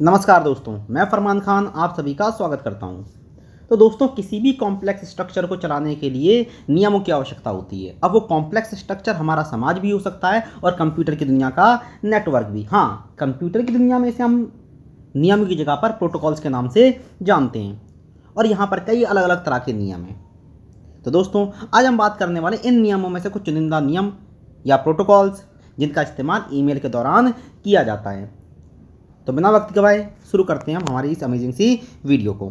नमस्कार दोस्तों, मैं फरमान खान आप सभी का स्वागत करता हूं। तो दोस्तों, किसी भी कॉम्प्लेक्स स्ट्रक्चर को चलाने के लिए नियमों की आवश्यकता होती है। अब वो कॉम्प्लेक्स स्ट्रक्चर हमारा समाज भी हो सकता है और कंप्यूटर की दुनिया का नेटवर्क भी। हाँ, कंप्यूटर की दुनिया में इसे हम नियमों की जगह पर प्रोटोकॉल्स के नाम से जानते हैं और यहाँ पर कई अलग अलग तरह के नियम हैं। तो दोस्तों, आज हम बात करने वाले इन नियमों में से कुछ चुनिंदा नियम या प्रोटोकॉल्स जिनका इस्तेमाल ईमेल के दौरान किया जाता है। तो बिना वक्त गवाए शुरू करते हैं हम हमारी इस अमेजिंग सी वीडियो को।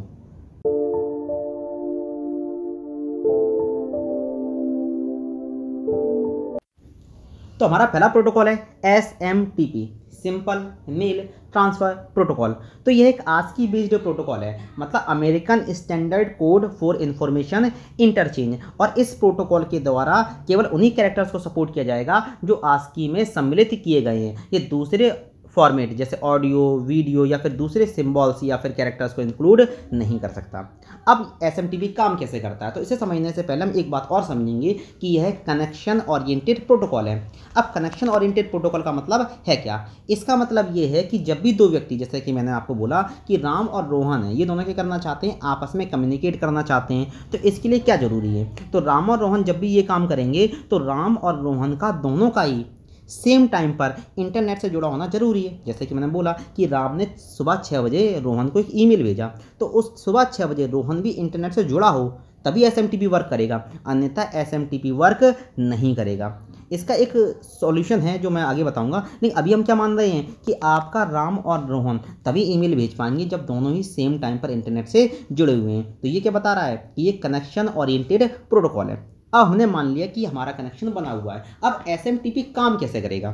तो हमारा पहला प्रोटोकॉल है SMTP, simple mail transfer protocol. तो यह एक आस्की बेस्ड प्रोटोकॉल है, मतलब American standard code for information interchange. और इस प्रोटोकॉल के द्वारा केवल उन्हीं कैरेक्टर्स को सपोर्ट किया जाएगा जो आस्की में सम्मिलित किए गए हैं। ये दूसरे फॉर्मेट जैसे ऑडियो, वीडियो या फिर दूसरे सिंबल्स या फिर कैरेक्टर्स को इंक्लूड नहीं कर सकता। अब SMTP काम कैसे करता है, तो इसे समझने से पहले हम एक बात और समझेंगे कि यह कनेक्शन ओरिएंटेड प्रोटोकॉल है। अब कनेक्शन ओरिएंटेड प्रोटोकॉल का मतलब है क्या? इसका मतलब ये है कि जब भी दो व्यक्ति, जैसे कि मैंने आपको बोला कि राम और रोहन है, ये दोनों क्या करना चाहते हैं, आपस में कम्युनिकेट करना चाहते हैं, तो इसके लिए क्या जरूरी है? तो राम और रोहन जब भी ये काम करेंगे तो राम और रोहन का दोनों का ही सेम टाइम पर इंटरनेट से जुड़ा होना जरूरी है। जैसे कि मैंने बोला कि राम ने सुबह 6 बजे रोहन को एक ईमेल भेजा, तो उस सुबह 6 बजे रोहन भी इंटरनेट से जुड़ा हो तभी SMTP वर्क करेगा, अन्यथा SMTP वर्क नहीं करेगा। इसका एक सॉल्यूशन है जो मैं आगे बताऊंगा, लेकिन अभी हम क्या मान रहे हैं कि आपका राम और रोहन तभी ईमेल भेज पाएंगे जब दोनों ही सेम टाइम पर इंटरनेट से जुड़े हुए हैं। तो ये क्या बता रहा है कि ये कनेक्शन ओरिएंटेड प्रोटोकॉल है। अब हमने मान लिया कि हमारा कनेक्शन बना हुआ है। अब SMTP काम कैसे करेगा?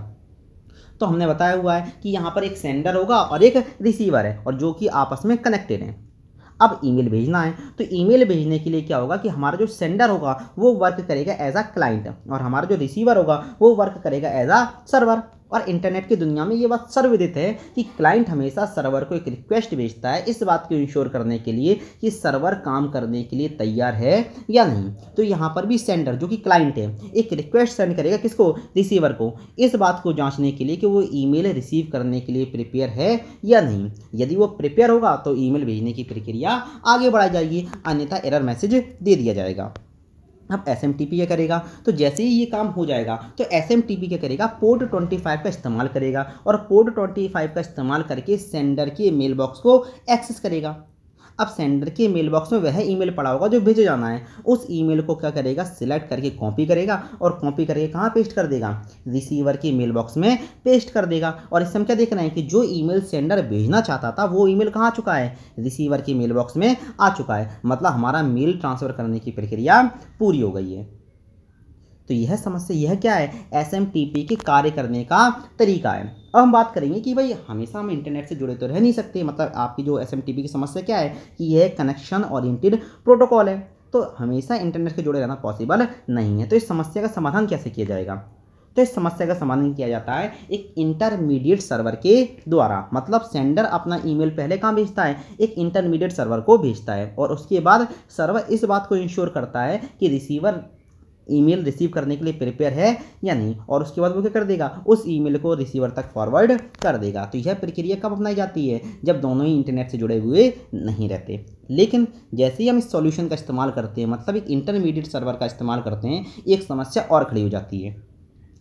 तो हमने बताया हुआ है कि यहाँ पर एक सेंडर होगा और एक रिसीवर है, और जो कि आपस में कनेक्टेड हैं। अब ईमेल भेजना है, तो ईमेल भेजने के लिए क्या होगा कि हमारा जो सेंडर होगा वो वर्क करेगा एज अ क्लाइंट, और हमारा जो रिसीवर होगा वो वर्क करेगा एज अ सर्वर। और इंटरनेट की दुनिया में ये बात सर्वविदित है कि क्लाइंट हमेशा सर्वर को एक रिक्वेस्ट भेजता है इस बात को इंश्योर करने के लिए कि सर्वर काम करने के लिए तैयार है या नहीं। तो यहाँ पर भी सेंडर जो कि क्लाइंट है एक रिक्वेस्ट सेंड करेगा, किसको? रिसीवर को, इस बात को जांचने के लिए कि वो ईमेल रिसीव करने के लिए प्रिपेयर है या नहीं। यदि वो प्रिपेयर होगा तो ईमेल भेजने की प्रक्रिया आगे बढ़ाई जाएगी, अन्यथा एरर मैसेज दे दिया जाएगा। अब SMTP क्या करेगा? तो जैसे ही ये काम हो जाएगा तो SMTP क्या करेगा? पोर्ट 25 का इस्तेमाल करेगा, और पोर्ट 25 का इस्तेमाल करके सेंडर के मेल बॉक्स को एक्सेस करेगा। अब सेंडर के मेल बॉक्स में वह ईमेल पड़ा होगा जो भेजे जाना है, उस ईमेल को क्या करेगा? सिलेक्ट करके कॉपी करेगा, और कॉपी करके कहाँ पेस्ट कर देगा? रिसीवर के मेल बॉक्स में पेस्ट कर देगा। और इससे हम क्या देख रहे हैं कि जो ईमेल सेंडर भेजना चाहता था वो ईमेल कहाँ आ चुका है? रिसीवर के मेल बॉक्स में आ चुका है। मतलब हमारा मेल ट्रांसफ़र करने की प्रक्रिया पूरी हो गई है। तो यह समस्या, यह क्या है? SMTP के कार्य करने का तरीका है। अब हम बात करेंगे कि भाई हमेशा हम इंटरनेट से जुड़े तो रह नहीं सकते। मतलब आपकी जो SMTP की समस्या क्या है कि यह कनेक्शन ओरिएंटेड प्रोटोकॉल है, तो हमेशा इंटरनेट से जुड़े रहना पॉसिबल नहीं है। तो इस समस्या का समाधान कैसे किया जाएगा? तो इस समस्या का समाधान किया जाता है एक इंटरमीडिएट सर्वर के द्वारा। मतलब सेंडर अपना ईमेल पहले कहाँ भेजता है? एक इंटरमीडिएट सर्वर को भेजता है, और उसके बाद सर्वर इस बात को इंश्योर करता है कि रिसीवर ईमेल रिसीव करने के लिए प्रिपेयर है या नहीं, और उसके बाद वो क्या कर देगा? उस ईमेल को रिसीवर तक फॉरवर्ड कर देगा। तो यह प्रक्रिया कब अपनाई जाती है? जब दोनों ही इंटरनेट से जुड़े हुए नहीं रहते। लेकिन जैसे ही हम इस सॉल्यूशन का इस्तेमाल करते हैं, मतलब एक इंटरमीडिएट सर्वर का इस्तेमाल करते हैं, एक समस्या और खड़ी हो जाती है।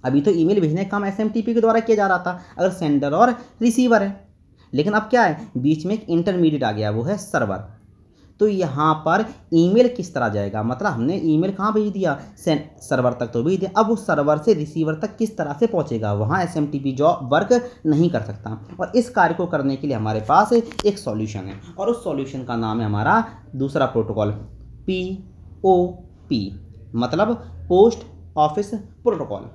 अभी तो ईमेल भेजने का काम SMTP के द्वारा किया जा रहा था अगर सेंडर और रिसीवर है, लेकिन अब क्या है? बीच में एक इंटरमीडिएट आ गया, वो है सर्वर। तो यहाँ पर ईमेल किस तरह जाएगा? मतलब हमने ईमेल कहाँ भेज दिया? सर्वर तक तो भेज दिया, अब उस सर्वर से रिसीवर तक किस तरह से पहुँचेगा? वहाँ SMTP जॉब वर्क नहीं कर सकता। और इस कार्य को करने के लिए हमारे पास एक सॉल्यूशन है, और उस सॉल्यूशन का नाम है हमारा दूसरा प्रोटोकॉल POP, मतलब पोस्ट ऑफिस प्रोटोकॉल।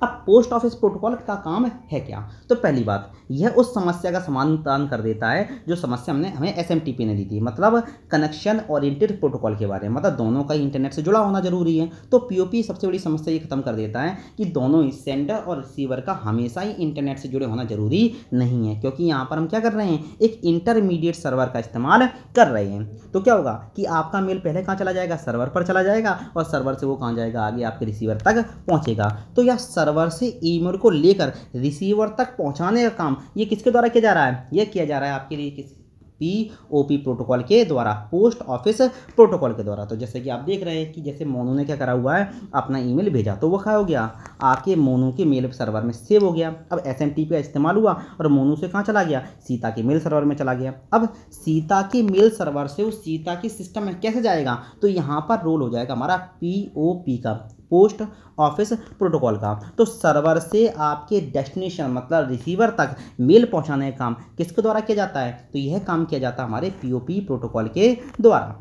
अब पोस्ट ऑफिस प्रोटोकॉल का काम है क्या? तो पहली बात, यह उस समस्या का समाधान कर देता है जो समस्या हमें SMTP ने दी थी, मतलब कनेक्शन ओरिएंटेड प्रोटोकॉल के बारे में। मतलब दोनों का ही इंटरनेट से जुड़ा होना जरूरी है। तो POP सबसे बड़ी समस्या ये खत्म कर देता है कि दोनों ही सेंडर और रिसीवर का हमेशा ही इंटरनेट से जुड़े होना जरूरी नहीं है, क्योंकि यहाँ पर हम क्या कर रहे हैं? एक इंटरमीडिएट सर्वर का इस्तेमाल कर रहे हैं। तो क्या होगा कि आपका मेल पहले कहाँ चला जाएगा? सर्वर पर चला जाएगा, और सर्वर से वो कहाँ जाएगा? आगे आपके रिसीवर तक पहुँचेगा। तो यह सर्वर से ईमेल को लेकर रिसीवर तक पहुंचाने का काम ये किसके द्वारा किया जा रहा है? ये किया जा रहा है आपके लिए किस POP प्रोटोकॉल के द्वारा, पोस्ट ऑफिस प्रोटोकॉल के द्वारा। तो जैसे कि आप देख रहे हैं कि जैसे मोनू ने क्या करा हुआ है, अपना ईमेल भेजा तो वो क्या हो गया, आपके मोनू के मेल सर्वर में सेव हो गया। अब SMTP का इस्तेमाल हुआ और मोनू से कहाँ चला गया, सीता के मेल सर्वर में चला गया। अब सीता के मेल सर्वर से उस सीता के सिस्टम में कैसे जाएगा, तो यहाँ पर रोल हो जाएगा हमारा POP का, पोस्ट ऑफिस प्रोटोकॉल का। तो सर्वर से आपके डेस्टिनेशन मतलब रिसीवर तक मेल पहुंचाने का काम किसके द्वारा किया जाता है, तो यह काम किया जाता है हमारे POP प्रोटोकॉल के द्वारा।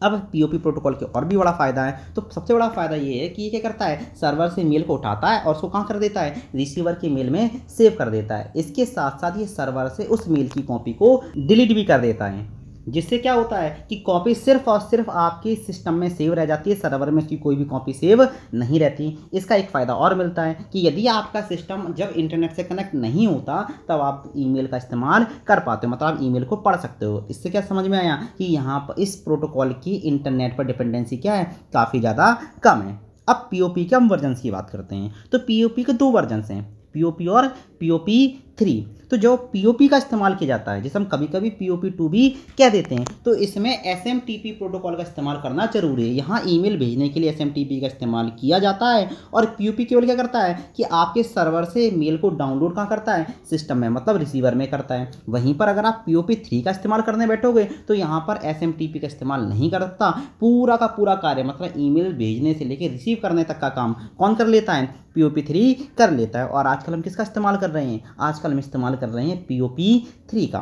अब POP प्रोटोकॉल के और भी बड़ा फ़ायदा है। तो सबसे बड़ा फ़ायदा ये है कि ये क्या करता है, सर्वर से मेल को उठाता है और उसको कहाँ कर देता है, रिसीवर के मेल में सेव कर देता है। इसके साथ साथ ये सर्वर से उस मेल की कॉपी को डिलीट भी कर देता है, जिससे क्या होता है कि कॉपी सिर्फ और सिर्फ आपके सिस्टम में सेव रह जाती है, सर्वर में इसकी कोई भी कॉपी सेव नहीं रहती। इसका एक फ़ायदा और मिलता है कि यदि आपका सिस्टम जब इंटरनेट से कनेक्ट नहीं होता तब आप ईमेल का इस्तेमाल कर पाते हो, मतलब आप ईमेल को पढ़ सकते हो। इससे क्या समझ में आया कि यहाँ पर इस प्रोटोकॉल की इंटरनेट पर डिपेंडेंसी क्या है, काफ़ी ज़्यादा कम है। अब POP के हम वर्जन की बात करते हैं। तो POP के 2 वर्जन हैं, POP और POP3। तो जो POP का इस्तेमाल किया जाता है, जिसे हम कभी कभी POP2 भी कह देते हैं, तो इसमें SMTP प्रोटोकॉल का इस्तेमाल करना जरूरी है। यहाँ ईमेल भेजने के लिए SMTP का इस्तेमाल किया जाता है। और POP केवल क्या करता है कि आपके सर्वर से मेल को डाउनलोड कहाँ करता है, सिस्टम में मतलब रिसीवर में करता है। वहीं पर अगर आप POP3 का इस्तेमाल करने बैठोगे तो यहाँ पर SMTP का इस्तेमाल नहीं करता। पूरा का पूरा कार्य मतलब ईमेल भेजने से लेकर रिसीव करने तक का काम कौन कर लेता है, POP3 कर लेता है। और आजकल हम किसका इस्तेमाल कर रहे हैं, आजकल हम इस्तेमाल कर रहे हैं POP3 का।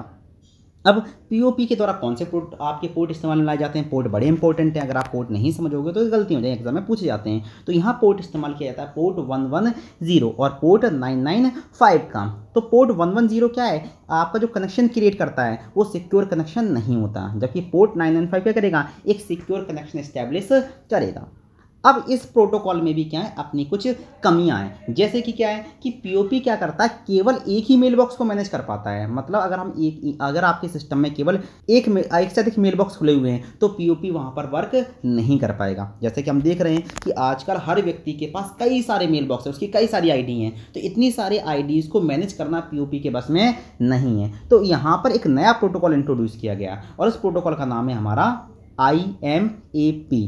अब POP के द्वारा कौन से पोर्ट आपके पोर्ट इस्तेमाल में लाए जाते हैं, पोर्ट बड़े इंपॉर्टेंट हैं। अगर आप पोर्ट नहीं समझोगे तो गलती हो जाए, एग्जाम में पूछे जाते हैं। तो यहाँ पोर्ट इस्तेमाल किया जाता है पोर्ट 110 और पोर्ट 995 का। तो पोर्ट 110 क्या है, आपका जो कनेक्शन क्रिएट करता है वो सिक्योर कनेक्शन नहीं होता, जबकि पोर्ट 995 क्या करेगा, एक सिक्योर कनेक्शन इस्टेब्लिश करेगा। अब इस प्रोटोकॉल में भी क्या है, अपनी कुछ कमियां हैं। जैसे कि क्या है कि POP क्या करता है, केवल एक ही मेल बॉक्स को मैनेज कर पाता है। मतलब अगर आपके सिस्टम में केवल एक से अधिक मेल बॉक्स खुले हुए हैं तो POP वहां पर वर्क नहीं कर पाएगा। जैसे कि हम देख रहे हैं कि आजकल हर व्यक्ति के पास कई सारे मेल बॉक्स है, उसकी कई सारी ID हैं। तो इतनी सारी IDs को मैनेज करना POP के बस में नहीं है। तो यहाँ पर एक नया प्रोटोकॉल इंट्रोड्यूस किया गया और उस प्रोटोकॉल का नाम है हमारा IMAP,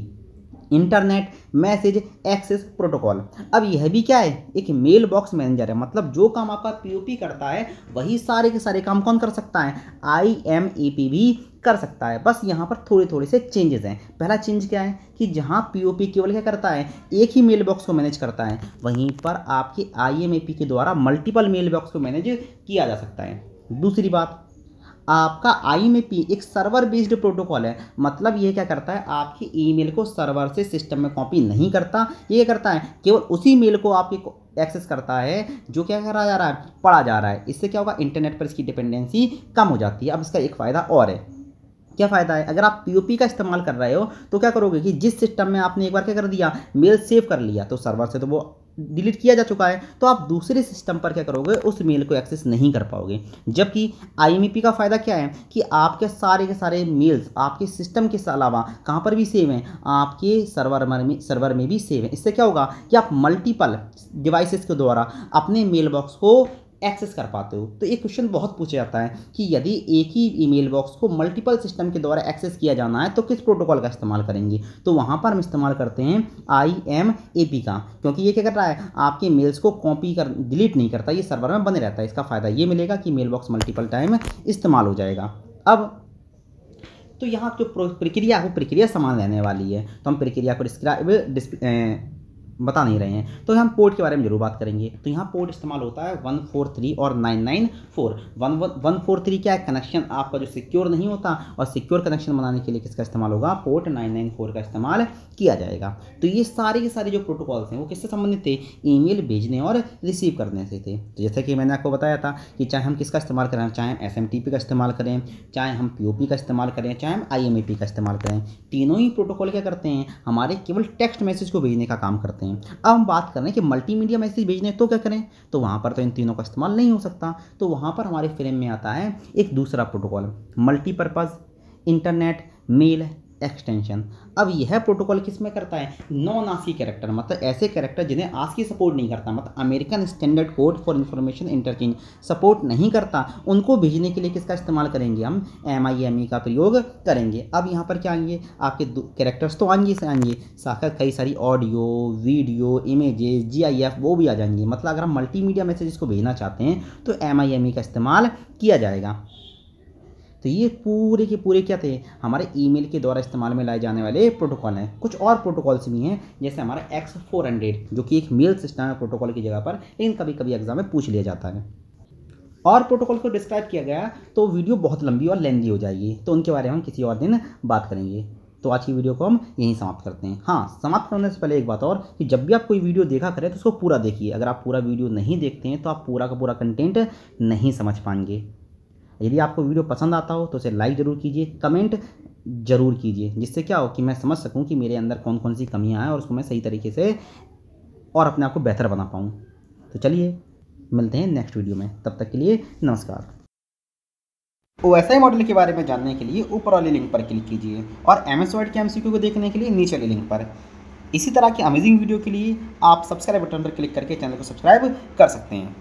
internet message access protocol. अब यह भी क्या है, एक मेल बॉक्स मैनेजर है। मतलब जो काम आपका POP करता है वही सारे के सारे काम कौन कर सकता है, IMAP भी कर सकता है। बस यहाँ पर थोड़े थोड़े से चेंजेस हैं। पहला चेंज क्या है कि जहाँ POP केवल क्या करता है, एक ही मेल बॉक्स को मैनेज करता है, वहीं पर आपके IMAP के द्वारा मल्टीपल मेल बॉक्स को मैनेज किया जा सकता है। दूसरी बात, आपका IMAP एक सर्वर बेस्ड प्रोटोकॉल है। मतलब ये क्या करता है, आपकी ईमेल को सर्वर से सिस्टम में कॉपी नहीं करता। ये करता है केवल उसी मेल को आपके एक्सेस करता है जो क्या करा जा रहा है, पढ़ा जा रहा है। इससे क्या होगा, इंटरनेट पर इसकी डिपेंडेंसी कम हो जाती है। अब इसका एक फ़ायदा और है। क्या फ़ायदा है, अगर आप POP का इस्तेमाल कर रहे हो तो क्या करोगे कि जिस सिस्टम में आपने एक बार क्या कर दिया, मेल सेव कर लिया, तो सर्वर से तो वो डिलीट किया जा चुका है, तो आप दूसरे सिस्टम पर क्या करोगे, उस मेल को एक्सेस नहीं कर पाओगे। जबकि IMAP का फ़ायदा क्या है कि आपके के सारे मेल्स आपके सिस्टम के अलावा कहाँ पर भी सेव हैं, आपके सर्वर में भी सेव हैं। इससे क्या होगा कि आप मल्टीपल डिवाइसेस के द्वारा अपने मेल बॉक्स को एक्सेस कर पाते हो। तो एक क्वेश्चन बहुत पूछा जाता है कि यदि एक ही ईमेल बॉक्स को मल्टीपल सिस्टम के द्वारा एक्सेस किया जाना है तो किस प्रोटोकॉल का इस्तेमाल करेंगे, तो वहाँ पर हम इस्तेमाल करते हैं IMAP का, क्योंकि ये क्या कर रहा है, आपके मेल्स को कॉपी कर डिलीट नहीं करता, ये सर्वर में बने रहता है। इसका फ़ायदा ये मिलेगा कि मेल बॉक्स मल्टीपल टाइम इस्तेमाल हो जाएगा। अब तो यहाँ जो प्रक्रिया है वो प्रक्रिया समान रहने वाली है, तो हम प्रक्रिया को बता नहीं रहे हैं। तो हम पोर्ट के बारे में जरूर बात करेंगे। तो यहाँ पोर्ट इस्तेमाल होता है 143 और 994। 143 क्या है, कनेक्शन आपका जो सिक्योर नहीं होता, और सिक्योर कनेक्शन बनाने के लिए किसका इस्तेमाल होगा, पोर्ट 994 का इस्तेमाल किया जाएगा। तो ये सारे के सारे जो प्रोटोकॉल्स हैं वो किससे संबंधित थे, ईमेल भेजने और रिसीव करने से थे। तो जैसे कि मैंने आपको बताया था कि चाहे हम किसका इस्तेमाल करें, चाहे हम SMTP का इस्तेमाल करें, चाहे हम POP का इस्तेमाल करें, चाहे हम IMAP का इस्तेमाल करें, तीनों ही प्रोटोकॉल क्या करते हैं, हमारे केवल टेक्स्ट मैसेज को भेजने का काम करते हैं। अब हम बात कर रहे हैं कि मल्टीमीडिया मैसेज भेजने तो क्या करें, तो वहाँ पर तो इन तीनों का इस्तेमाल नहीं हो सकता। तो वहाँ पर हमारे फ्रेम में आता है एक दूसरा protocol, multipurpose internet mail extension. अब यह प्रोटोकॉल किस में करता है, नॉन आस्की कैरेक्टर, मतलब ऐसे कैरेक्टर जिन्हें आस्की सपोर्ट नहीं करता, मतलब American standard code for information interchange support नहीं करता, उनको भेजने के लिए किसका इस्तेमाल करेंगे, हम MIME का प्रयोग करेंगे। अब यहाँ पर क्या आएंगे, आपके कैरेक्टर्स तो आएंगे साथ कई सारी ऑडियो, वीडियो, इमेजेस, GIF वो भी आ जाएंगे। मतलब अगर हम मल्टीमीडिया मैसेज को भेजना चाहते हैं तो MIME का इस्तेमाल किया जाएगा। तो ये पूरे के पूरे क्या थे, हमारे ईमेल के द्वारा इस्तेमाल में लाए जाने वाले प्रोटोकॉल हैं। कुछ और प्रोटोकॉल्स भी हैं, जैसे हमारा X400 जो कि एक मेल सिस्टम है प्रोटोकॉल की जगह पर, लेकिन कभी कभी एग्जाम में पूछ लिया जाता है। और प्रोटोकॉल को डिस्क्राइब किया गया तो वीडियो बहुत लंबी और लेंदी हो जाएगी, तो उनके बारे में हम किसी और दिन बात करेंगे। तो आज की वीडियो को हम यहीं समाप्त करते हैं। हाँ, समाप्त करने से पहले एक बात और, कि जब भी आप कोई वीडियो देखा करें तो उसको पूरा देखिए। अगर आप पूरा वीडियो नहीं देखते हैं तो आप पूरा का पूरा कंटेंट नहीं समझ पाएंगे। यदि आपको वीडियो पसंद आता हो तो उसे लाइक ज़रूर कीजिए, कमेंट ज़रूर कीजिए, जिससे क्या हो कि मैं समझ सकूं कि मेरे अंदर कौन कौन सी कमियां हैं और उसको मैं सही तरीके से और अपने आप को बेहतर बना पाऊं। तो चलिए मिलते हैं नेक्स्ट वीडियो में, तब तक के लिए नमस्कार। OSI मॉडल के बारे में जानने के लिए ऊपर वाले लिंक पर क्लिक कीजिए और MS वर्ड के MCQ को देखने के लिए नीचे वाले लिंक पर। इसी तरह की अमेजिंग वीडियो के लिए आप सब्सक्राइब बटन पर क्लिक करके चैनल को सब्सक्राइब कर सकते हैं।